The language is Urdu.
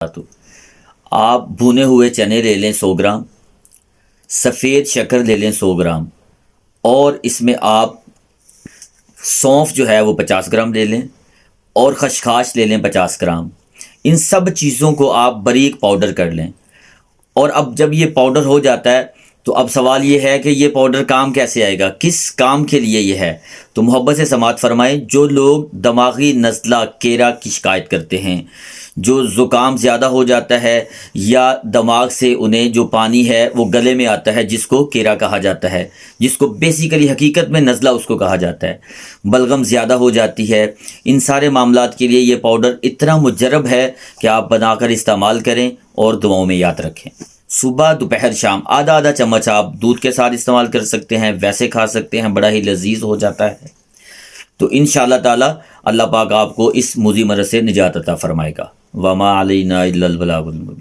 تو آپ بھونے ہوئے چنے لے لیں 100 گرام، سفید شکر لے لیں 100 گرام، اور اس میں آپ سونف جو ہے وہ 50 گرام لے لیں، اور خشخاش لے لیں 50 گرام۔ ان سب چیزوں کو آپ باریک پاؤڈر کر لیں، اور اب جب یہ پاؤڈر ہو جاتا ہے تو اب سوال یہ ہے کہ یہ پاؤڈر کام کیسے آئے گا، کس کام کے لیے یہ ہے؟ تو محبت سے سماعت فرمائیں، جو لوگ دماغی نزلہ کیرا کی شکایت کرتے ہیں، جو زکام زیادہ ہو جاتا ہے، یا دماغ سے انہیں جو پانی ہے وہ گلے میں آتا ہے، جس کو کیرا کہا جاتا ہے، جس کو بیسیکلی حقیقت میں نزلہ اس کو کہا جاتا ہے، بلغم زیادہ ہو جاتی ہے، ان سارے معاملات کے لیے یہ پاؤڈر اتنا مجرب ہے کہ آپ بنا کر استعمال کریں اور دعاؤں میں یاد رکھیں۔ صبح دوپہر شام آدھا آدھا چمچ آپ دودھ کے ساتھ استعمال کر سکتے ہیں، ویسے کھا سکتے ہیں، بڑا ہی لذیذ ہو جاتا ہے۔ تو انشاءاللہ تعالی اللہ پاک آپ کو اس موذی مرض سے نجات عطا فرمائے گا۔ وما علینا الا البلاغ المبین۔